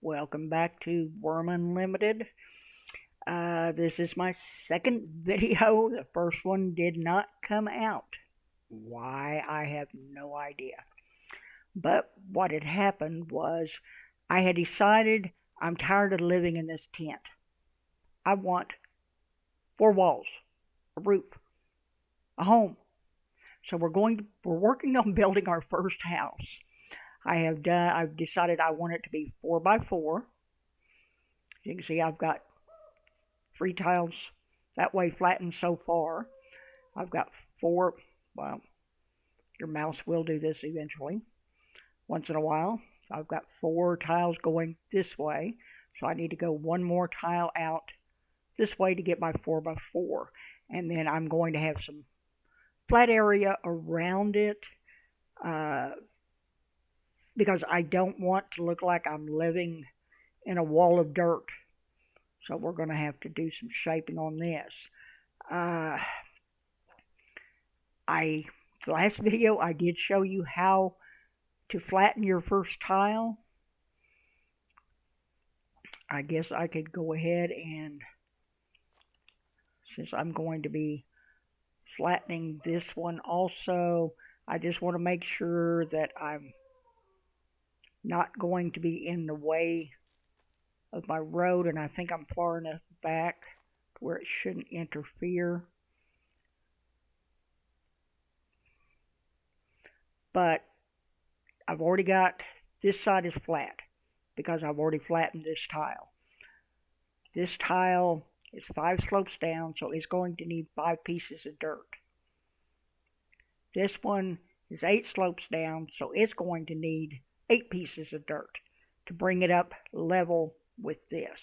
Welcome back to Wurm Unlimited. This is my second video. The first one did not come out. Why, I have no idea. But what had happened was I had decided I'm tired of living in this tent. I want four walls, a roof, a home. So we're working on building our first house. I've decided I want it to be 4 by 4. You can see I've got 3 tiles that way flattened so far. I've got four, well, your mouse will do this eventually, once in a while. I've got 4 tiles going this way, so I need to go one more tile out this way to get my 4 by 4. And then I'm going to have some flat area around it, because I don't want to look like I'm living in a wall of dirt. So we're going to have to do some shaping on this. The last video I did show you how to flatten your first tile. I guess I could go ahead and, since I'm going to be flattening this one also, I just want to make sure that I'm not going to be in the way of my road, and I think I'm far enough back where it shouldn't interfere. But I've already got this side is flat because I've already flattened this tile. This tile is 5 slopes down, so it's going to need 5 pieces of dirt. This one is 8 slopes down, so it's going to need 8 pieces of dirt to bring it up level with this.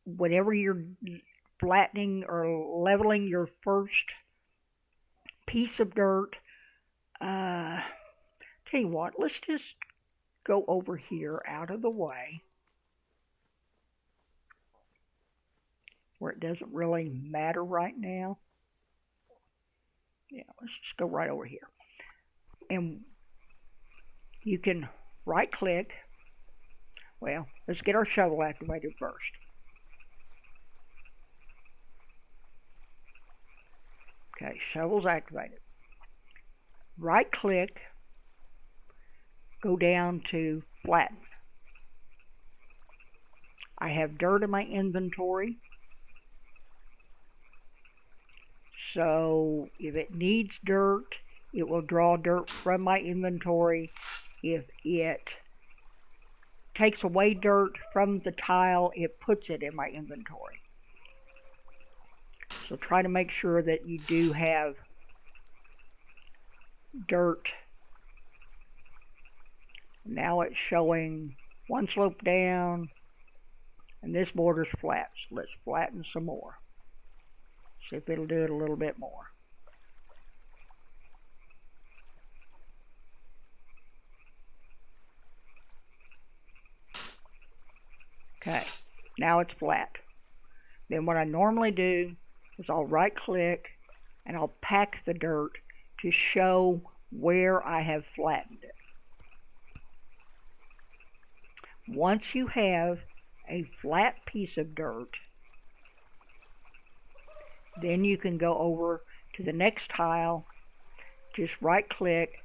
Whenever you're flattening or leveling your first piece of dirt, tell you what, let's just go over here out of the way where it doesn't really matter right now. Yeah, let's just go right over here. And you can right click. Well, let's get our shovel activated first. Okay, shovel's activated. Right click, go down to flatten. I have dirt in my inventory, so if it needs dirt, it will draw dirt from my inventory. If it takes away dirt from the tile, it puts it in my inventory. So try to make sure that you do have dirt. Now it's showing 1 slope down, and this border's flat. So let's flatten some more. See if it'll do it a little bit more. Okay, now it's flat. Then what I normally do is I'll right click and I'll pack the dirt to show where I have flattened it. Once you have a flat piece of dirt, then you can go over to the next tile, just right click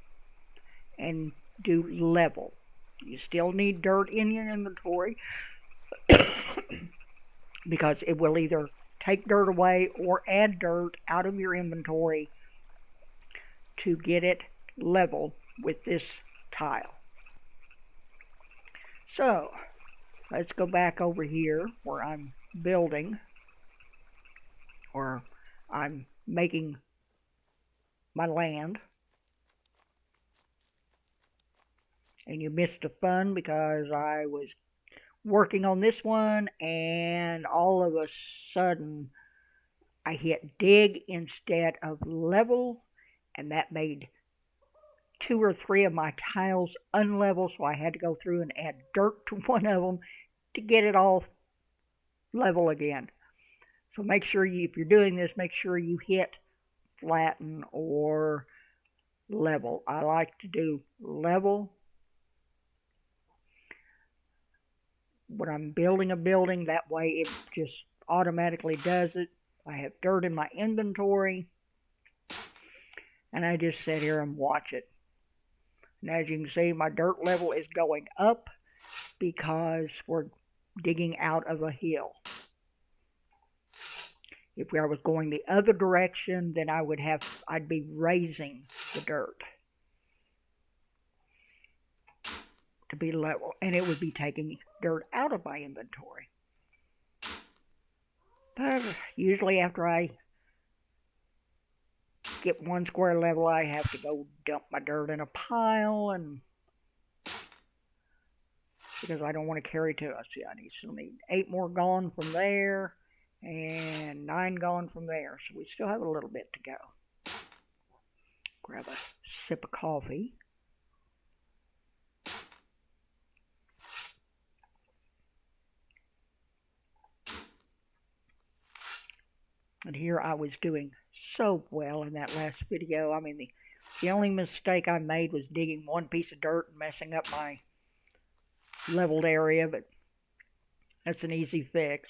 and do level. You still need dirt in your inventory because it will either take dirt away or add dirt out of your inventory to get it level with this tile. So let's go back over here where I'm building, or I'm making my land. And you missed the fun because I was working on this one, and all of a sudden I hit dig instead of level, and that made 2 or 3 of my tiles unlevel, so I had to go through and add dirt to one of them to get it all level again. So make sure if you're doing this, make sure you hit flatten or level. I like to do level when I'm building a building. That way it just automatically does it. I have dirt in my inventory, and I just sit here and watch it. And as you can see, my dirt level is going up because we're digging out of a hill. If I was going the other direction, then I'd be raising the dirt to be level, and it would be taking dirt out of my inventory. But usually after I get one square level, I have to go dump my dirt in a pile, and because I don't want to carry to us. See, I still need 8 more gone from there, and 9 gone from there. So we still have a little bit to go. Grab a sip of coffee. And here I was doing so well in that last video. I mean, the only mistake I made was digging one piece of dirt and messing up my leveled area, but that's an easy fix.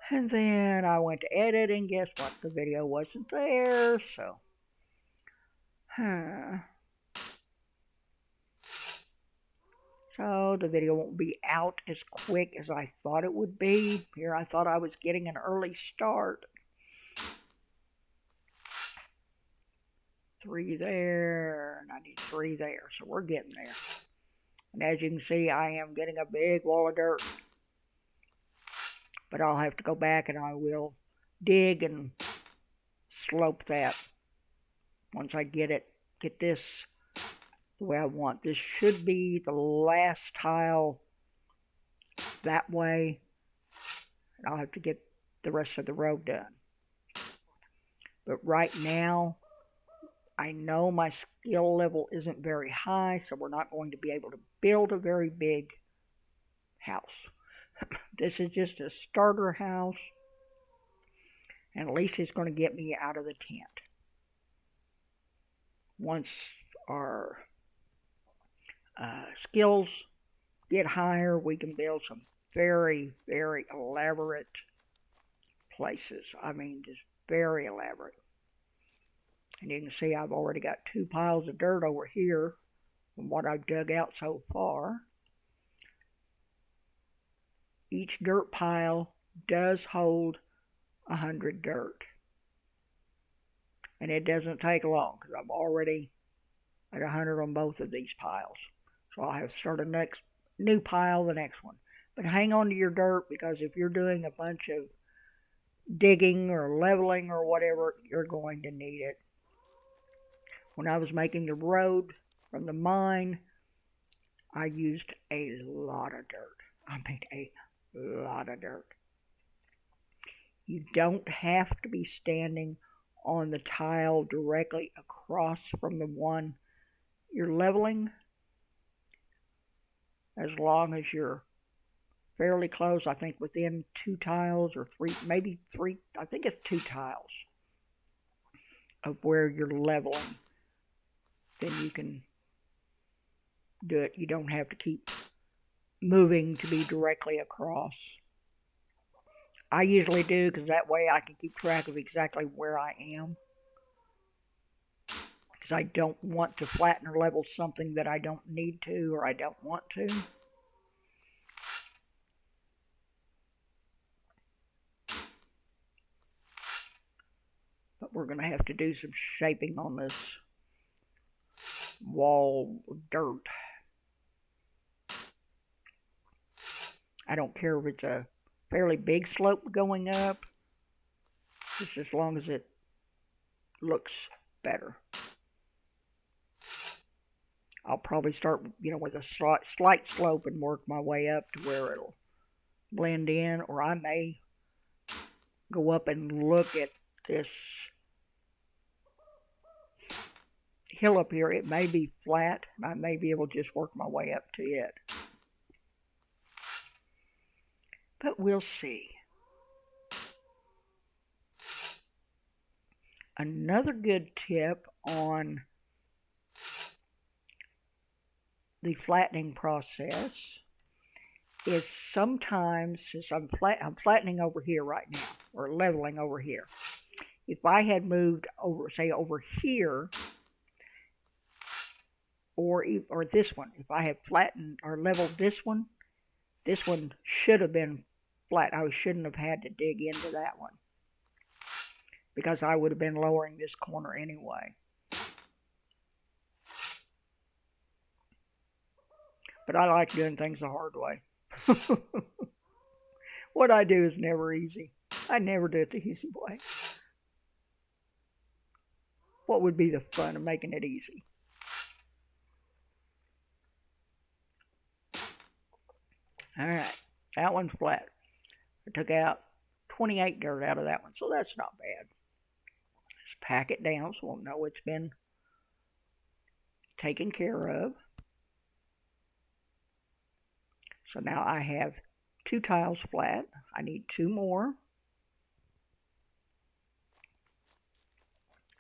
And then I went to edit, and guess what? The video wasn't there, so so the video won't be out as quick as I thought it would be. Here I thought I was getting an early start. 3 there, and I need 3 there, so we're getting there. And as you can see, I am getting a big wall of dirt. But I'll have to go back and I will dig and slope that once I get this the way I want. This should be the last tile that way, and I'll have to get the rest of the row done. But right now, I know my skill level isn't very high, so we're not going to be able to build a very big house. This is just a starter house, and at least it's going to get me out of the tent. Once our skills get higher, we can build some very, very elaborate places. I mean, just very elaborate. And you can see I've already got 2 piles of dirt over here from what I've dug out so far. Each dirt pile does hold 100 dirt. And it doesn't take long because I'm already at 100 on both of these piles. So I'll have to start a new pile, the next one. But hang on to your dirt, because if you're doing a bunch of digging or leveling or whatever, you're going to need it. When I was making the road from the mine, I used a lot of dirt. I mean, a lot of dirt. You don't have to be standing on the tile directly across from the one you're leveling, as long as you're fairly close. I think within 2 tiles or 3, maybe 3, I think it's 2 tiles of where you're leveling, then you can do it. You don't have to keep moving to be directly across. I usually do, because that way I can keep track of exactly where I am. Because I don't want to flatten or level something that I don't need to or I don't want to. But we're going to have to do some shaping on this wall of dirt. I don't care if it's a fairly big slope going up, just as long as it looks better. I'll probably start, with a slight slope and work my way up to where it'll blend in, or I may go up and look at this hill up here. It may be flat, and I may be able to just work my way up to it. But we'll see. Another good tip on the flattening process is sometimes, since I'm flattening over here right now, or leveling over here. If I had moved over, say over here, or this one, if I had flattened or leveled this one should have been flat. I shouldn't have had to dig into that one because I would have been lowering this corner anyway. But I like doing things the hard way. What I do is never easy. I never do it the easy way. What would be the fun of making it easy? Alright, that one's flat. I took out 28 dirt out of that one, so that's not bad. Just pack it down so we'll know it's been taken care of. So now I have 2 tiles flat. I need 2 more.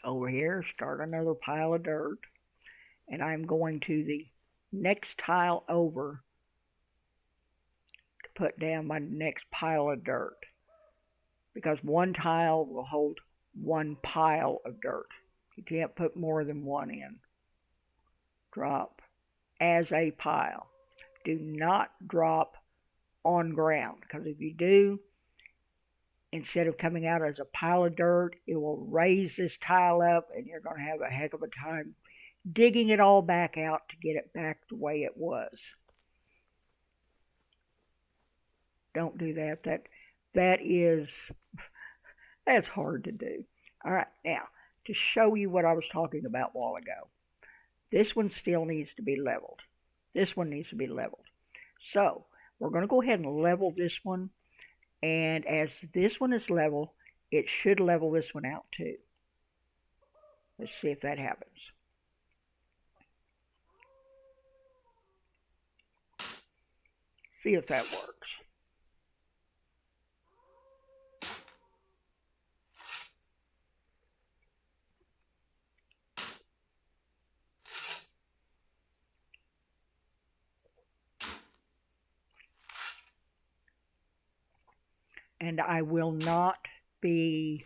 Over here, start another pile of dirt. And I'm going to the next tile over to put down my next pile of dirt. Because one tile will hold one pile of dirt. You can't put more than one in. Drop as a pile. Do not drop on ground, because if you do, instead of coming out as a pile of dirt, it will raise this tile up and you're going to have a heck of a time digging it all back out to get it back the way it was. Don't do that. That's hard to do. All right, now to show you what I was talking about a while ago. This one still needs to be leveled. This one needs to be leveled. So we're going to go ahead and level this one. And as this one is level, it should level this one out too. Let's see if that happens. See if that works. And I will not be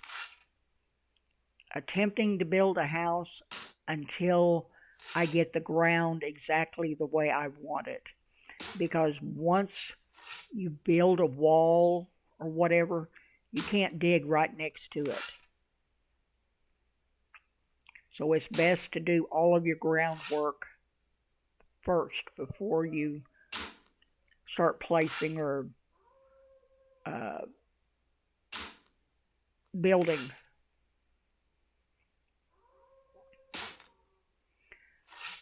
attempting to build a house until I get the ground exactly the way I want it. Because once you build a wall or whatever, you can't dig right next to it. So it's best to do all of your groundwork first before you start placing or building.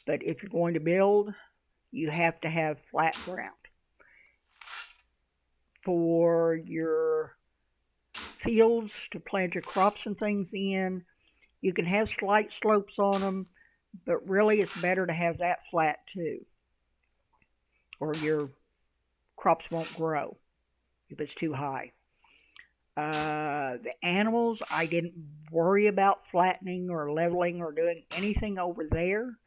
But if you're going to build, you have to have flat ground. For your fields to plant your crops and things in, you can have slight slopes on them, but really it's better to have that flat too, or your crops won't grow if it's too high. The animals, I didn't worry about flattening or leveling or doing anything over there,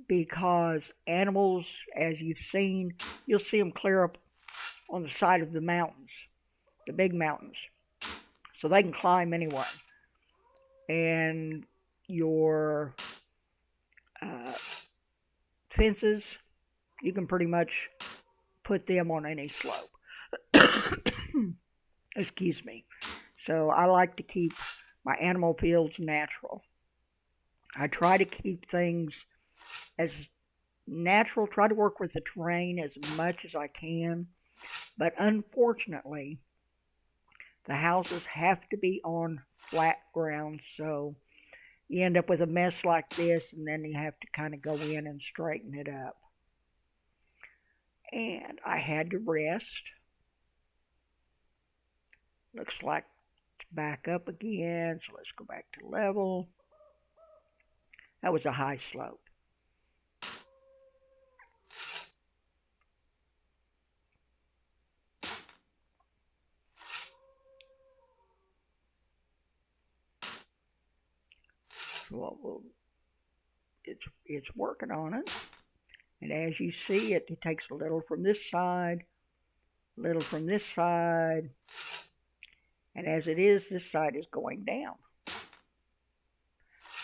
because animals, as you've seen, you'll see them clear up on the side of the mountains, the big mountains, so they can climb anyway. And your fences, you can pretty much put them on any slope. Excuse me. So I like to keep my animal fields natural. I try to keep things as natural, try to work with the terrain as much as I can. But unfortunately, the houses have to be on flat ground, so you end up with a mess like this, and then you have to kind of go in and straighten it up. And I had to rest. Looks like it's back up again, so let's go back to level. That was a high slope. So it's working on it. And as you see, it takes a little from this side, a little from this side, and as it is, this side is going down.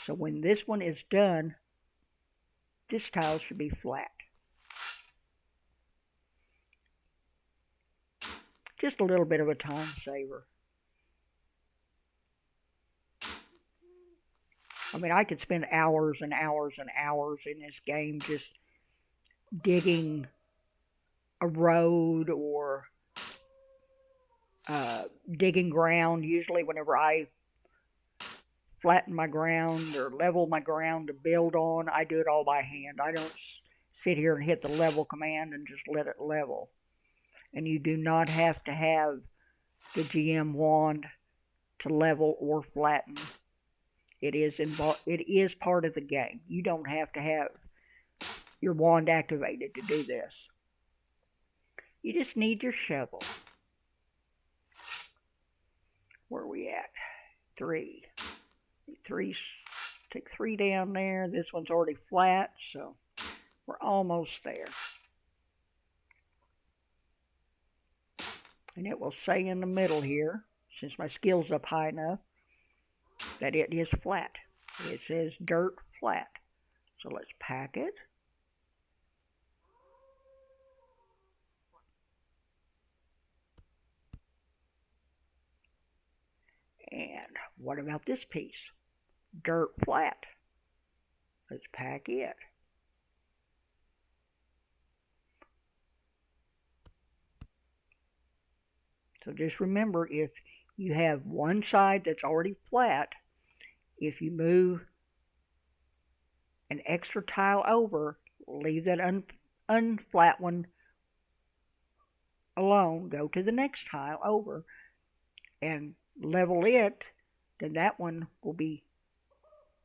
So when this one is done, this tile should be flat. Just a little bit of a time saver. I mean, I could spend hours and hours and hours in this game just digging a road or digging ground. Usually whenever I flatten my ground or level my ground to build on, I do it all by hand. I don't sit here and hit the level command and just let it level. And you do not have to have the GM wand to level or flatten. It is part of the game. You don't have to have your wand activated to do this. You just need your shovel. Where are we at? 3. Take 3 down there. This one's already flat, so we're almost there. And it will say in the middle here, since my skill's up high enough, that it is flat. It says dirt flat. So let's pack it. And what about this piece? Dirt flat. Let's pack it. So just remember, if you have one side that's already flat, if you move an extra tile over, leave that unflat one alone, go to the next tile over, and level it, then that one will be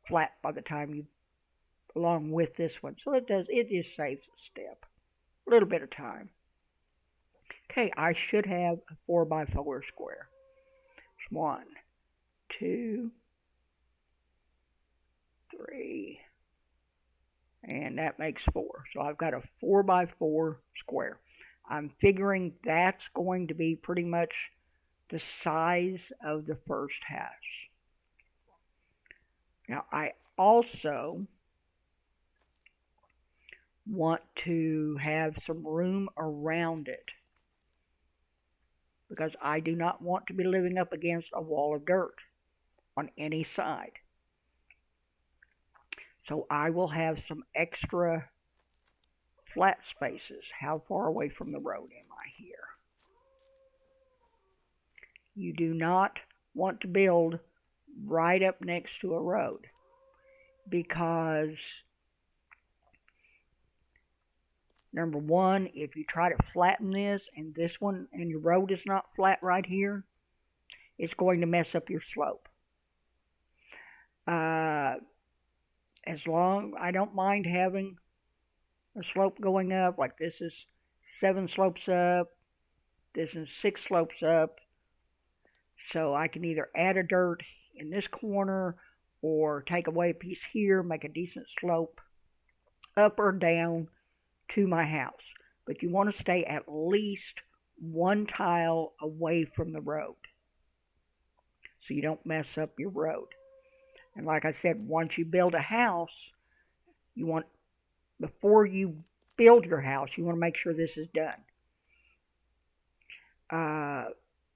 flat by the time you, along with this one. So it just saves a step, a little bit of time. Okay, I should have a 4x4 square. 1, 2, 3, and that makes 4. So I've got a 4x4 square. I'm figuring that's going to be pretty much the size of the first house. Now I also want to have some room around it, because I do not want to be living up against a wall of dirt on any side. So I will have some extra flat spaces. How far away from the road am I here? You do not want to build right up next to a road, because number one, if you try to flatten this and this one and your road is not flat right here, it's going to mess up your slope. As long, I don't mind having a slope going up, like this is 7 slopes up, this is 6 slopes up, so I can either add a dirt in this corner or take away a piece here, make a decent slope up or down to my house. But you want to stay at least 1 tile away from the road so you don't mess up your road. And like I said, once you build a house, you want, before you build your house, you want to make sure this is done.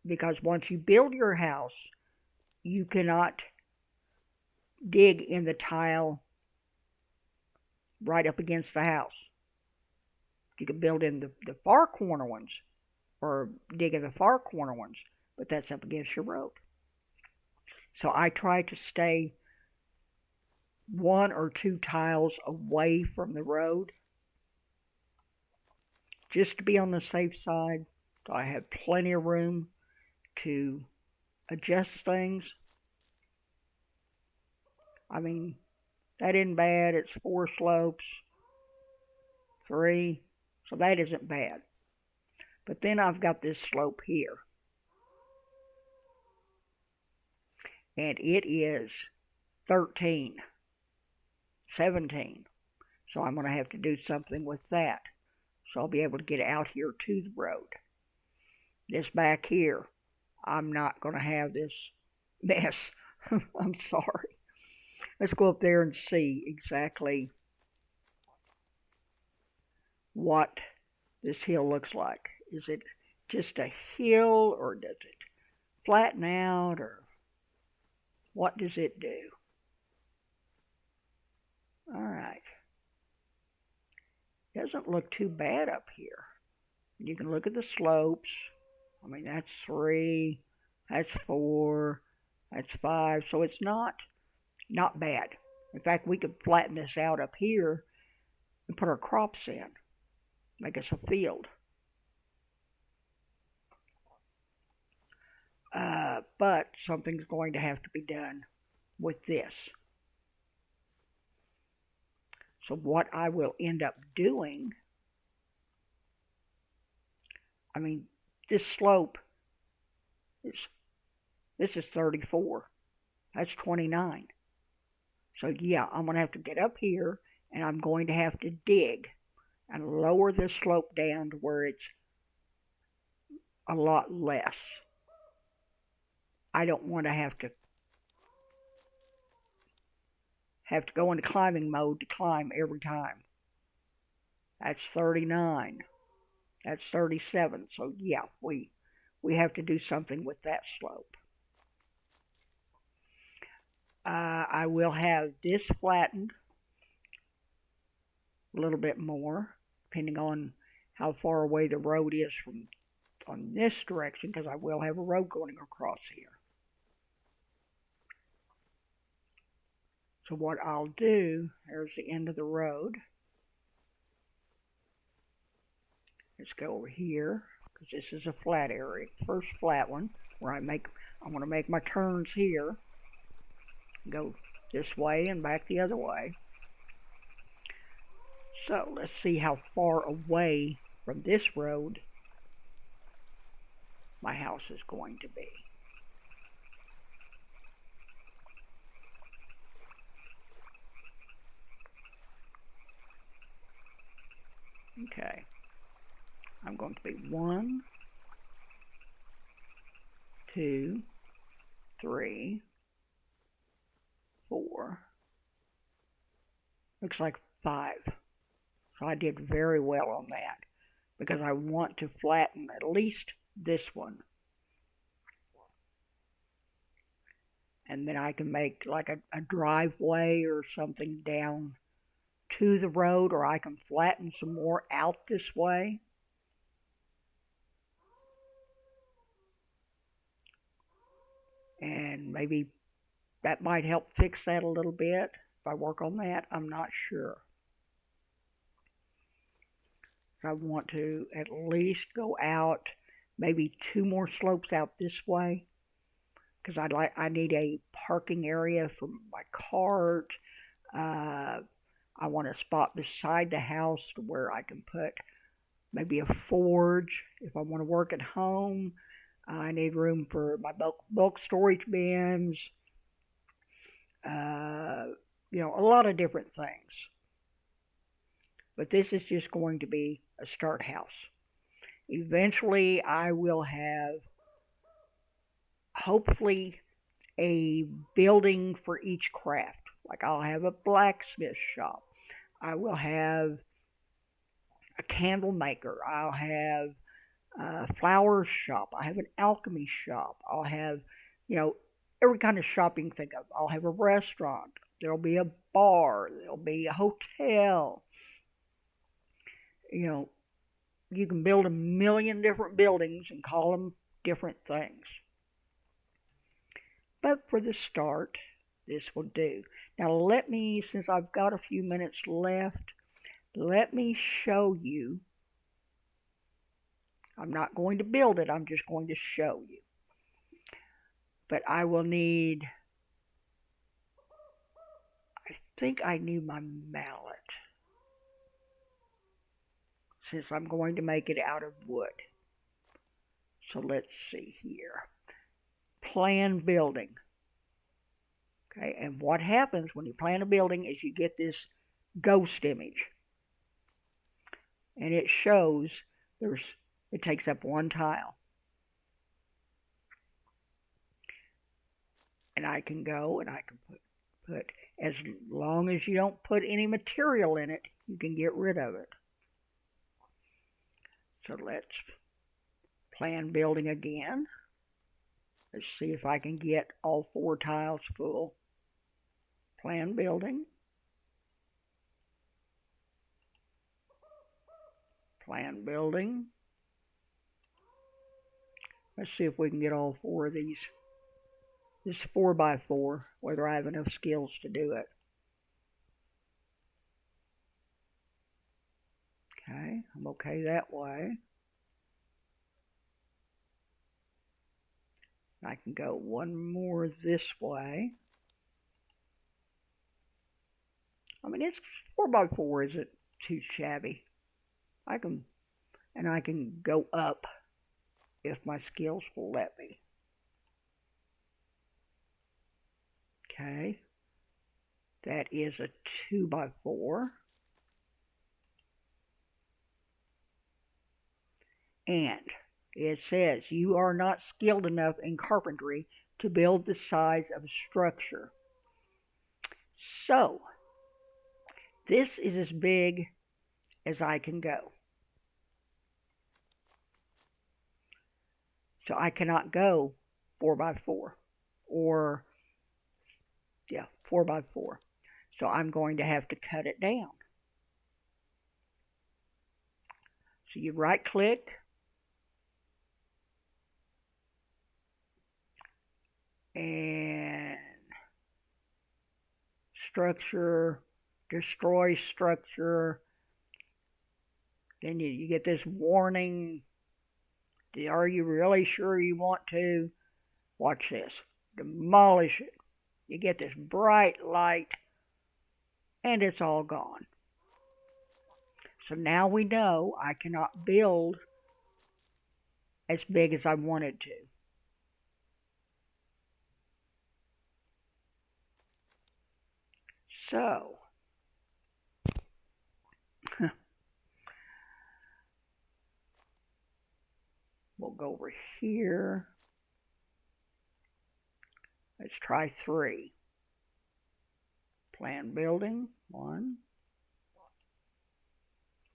Because once you build your house, you cannot dig in the tile right up against the house. You can build in the far corner ones, or dig in the far corner ones, but that's up against your road. So I try to stay 1 or 2 tiles away from the road, just to be on the safe side, so I have plenty of room to adjust things. I mean, that isn't bad. It's 4 slopes, 3, so that isn't bad. But then I've got this slope here, and it is 13, 17. So I'm going to have to do something with that. So I'll be able to get out here to the road. This back here, I'm not going to have this mess. I'm sorry. Let's go up there and see exactly what this hill looks like. Is it just a hill, or does it flatten out, or what does it do? All right. Doesn't look too bad up here. You can look at the slopes. I mean, that's 3, that's 4, that's 5. So it's not bad. In fact, we could flatten this out up here and put our crops in, make us a field. But something's going to have to be done with this. So what I will end up doing, I mean, this slope this is 34. That's 29. So yeah, I'm going to have to get up here, and I'm going to have to dig and lower this slope down to where it's a lot less. I don't want to have to go into climbing mode to climb every time. That's 39. That's 37. So yeah, we have to do something with that slope. I will have this flattened a little bit more, depending on how far away the road is from on this direction, because I will have a road going across here. So what I'll do, there's the end of the road. Let's go over here, because this is a flat area, first flat one, where I'm going to make my turns here. Go this way and back the other way. So let's see how far away from this road my house is going to be. Okay, I'm going to be 1, 2, 3, 4, looks like 5. So I did very well on that, because I want to flatten at least this one. And then I can make like a driveway or something down to the road, or I can flatten some more out this way. And maybe that might help fix that a little bit. If I work on that, I'm not sure. I want to at least go out maybe 2 more slopes out this way, because I need a parking area for my cart. I want a spot beside the house where I can put maybe a forge if I want to work at home. I need room for my bulk storage bins. A lot of different things. But this is just going to be a start house. Eventually, I will have, hopefully, a building for each craft. Like I'll have a blacksmith shop. I will have a candle maker. I'll have a flower shop. I have an alchemy shop. I'll have, every kind of shop you can think of. I'll have a restaurant. There'll be a bar. There'll be a hotel. You can build a million different buildings and call them different things. But for the start, this will do. Now since I've got a few minutes left, let me show you. I'm not going to build it, I'm just going to show you. But I will need, I think I need my mallet, since I'm going to make it out of wood. So let's see here. Plan building. Okay, and what happens when you plan a building is you get this ghost image, and it shows it takes up one tile, and I can go and I can put as long as you don't put any material in it, you can get rid of it. So let's plan building again. Let's see if I can get all 4 tiles full. Plan building. Plan building. Let's see if we can get all 4 of these. This 4x4, whether I have enough skills to do it. Okay, I'm okay that way. I can go one more this way. I mean, it's 4x4 isn't too shabby. I can go up if my skills will let me. Okay, that is a 2x4. And it says you are not skilled enough in carpentry to build the size of a structure. So, this is as big as I can go. So I cannot go 4x4 or 4x4. So I'm going to have to cut it down. So you right click and structure, destroy structure. Then you get this warning. Are you really sure you want to? Watch this. Demolish it. You get this bright light and it's all gone. So now we know I cannot build as big as I wanted to. So, we'll go over here. Let's try 3. Plan building, 1.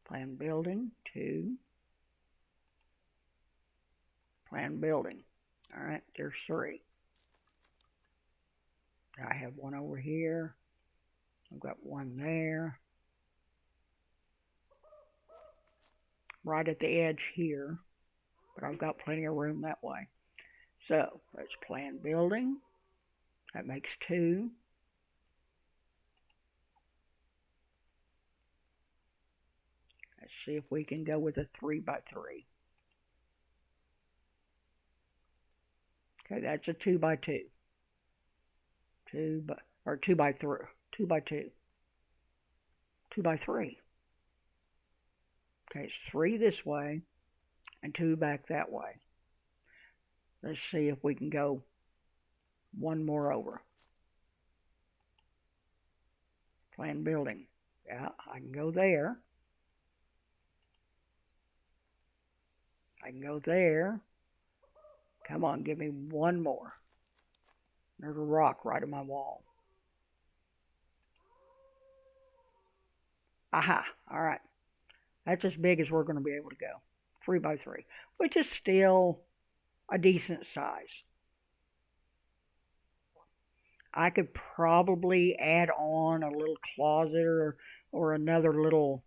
Plan building, 2. Plan building. All right, there's 3. I have one over here. I've got one there. Right at the edge here, but I've got plenty of room that way. So let's plan building. That makes 2. Let's see if we can go with a 3x3. Okay, that's a 2x2. 2x3. 2x2. 2x3. Okay, it's 3 this way and 2 back that way. Let's see if we can go one more over. Plan building. Yeah, I can go there. I can go there. Come on, give me one more. There's a rock right on my wall. Aha, all right. That's as big as we're going to be able to go. 3x3, which is still a decent size. I could probably add on a little closet or another little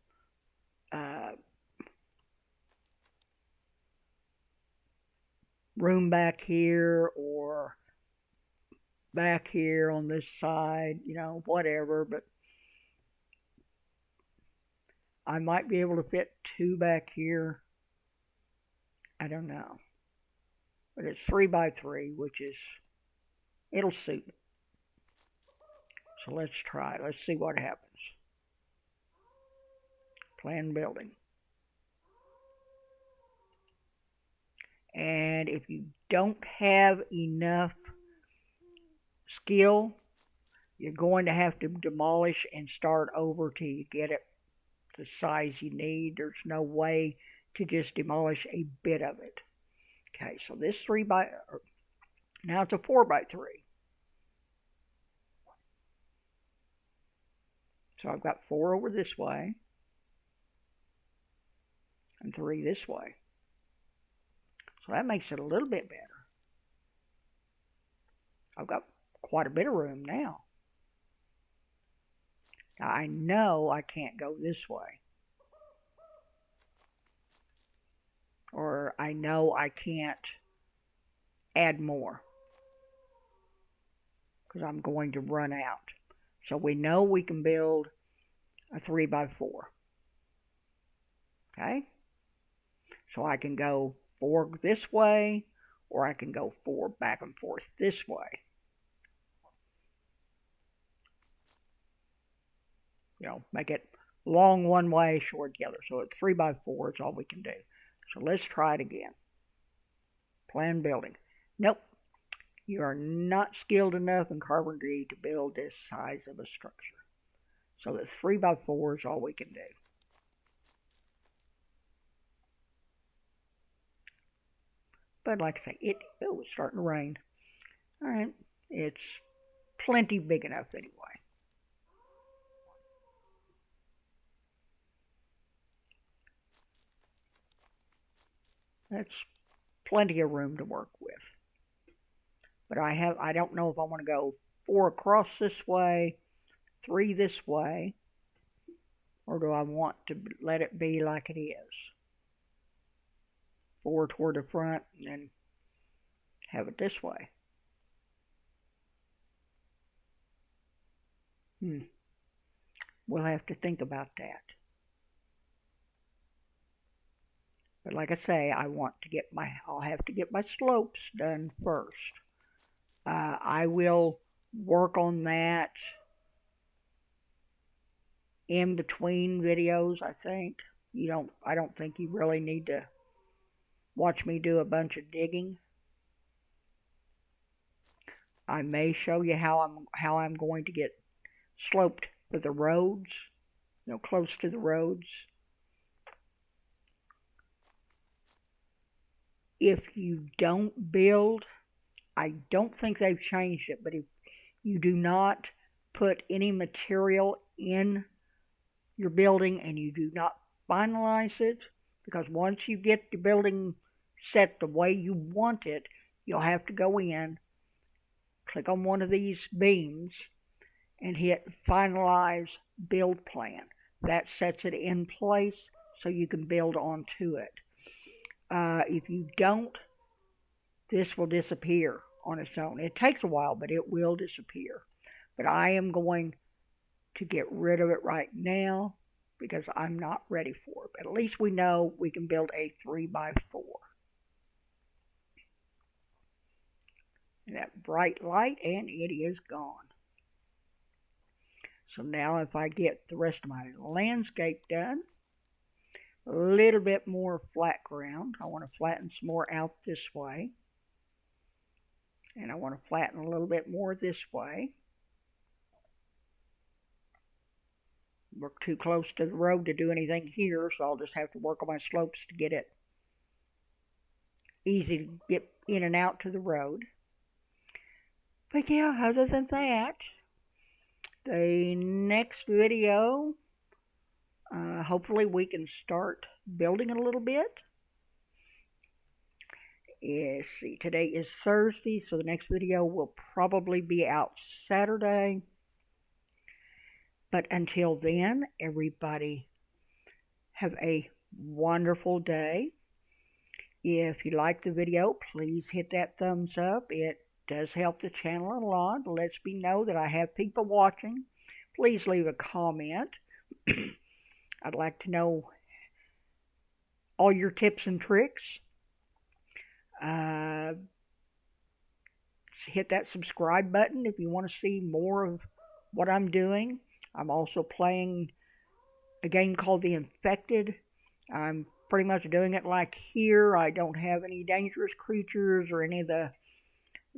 room back here or back here on this side, whatever, but I might be able to fit 2 back here. I don't know. But it's 3x3, which is, it'll suit. So let's try. Let's see what happens. Plan building. And if you don't have enough skill You're going to have to demolish and start over till you get it the size you need. There's no way to just demolish a bit of it. Okay, so this now it's a 4x3. So I've got 4 over this way and 3 this way. So that makes it a little bit better. I've got quite a bit of room now. Now I know I can't go this way. Or I know I can't add more because I'm going to run out. So we know we can build a 3x4. Okay? So I can go 4 this way, or I can go 4 back and forth this way. You know, make it long one way, short the other. So it's 3x4 is all we can do. So let's try it again. Plan building. Nope. You are not skilled enough in carpentry to build this size of a structure. So the 3x4 is all we can do. But like I say, it's starting to rain. All right, it's plenty big enough anyway. That's plenty of room to work with. But I don't know if I want to go 4 across this way, 3 this way, or do I want to let it be like it is? 4 toward the front and then have it this way. We'll have to think about that. But like I say, I'll have to get my slopes done first. I will work on that in between videos, I think. I don't think you really need to watch me do a bunch of digging. I may show you how I'm going to get sloped for the roads, close to the roads. If you don't build, I don't think they've changed it, but if you do not put any material in your building and you do not finalize it, because once you get the building set the way you want it, you'll have to go in, click on one of these beams, and hit finalize build plan. That sets it in place so you can build onto it. If you don't, this will disappear on its own. It takes a while, but it will disappear. But I am going to get rid of it right now because I'm not ready for it. But at least we know we can build a 3x4. And that bright light, and it is gone. So now if I get the rest of my landscape done, a little bit more flat ground. I want to flatten some more out this way. And I want to flatten a little bit more this way. We're too close to the road to do anything here, so I'll just have to work on my slopes to get it easy to get in and out to the road. But yeah, other than that, the next video, hopefully we can start building a little bit. Let's see, today is Thursday, so the next video will probably be out Saturday. But until then, everybody have a wonderful day. If you like the video, please hit that thumbs up. It does help the channel a lot. It lets me know that I have people watching. Please leave a comment. I'd like to know all your tips and tricks. Hit that subscribe button if you want to see more of what I'm doing. I'm also playing a game called The Infected. I'm pretty much doing it like here. I don't have any dangerous creatures or any of the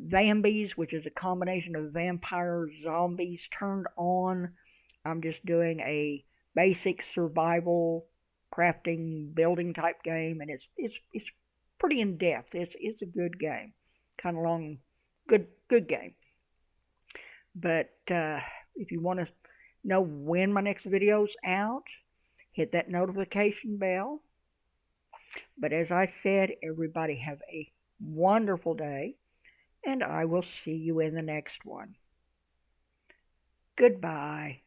Vambies, which is a combination of vampires, zombies turned on. I'm just doing a basic survival crafting building type game, and it's pretty in depth. It's a good game, kind of long, good game. But if you want to know when my next video's out, hit that notification bell. But as I said, everybody have a wonderful day, and I will see you in the next one. Goodbye.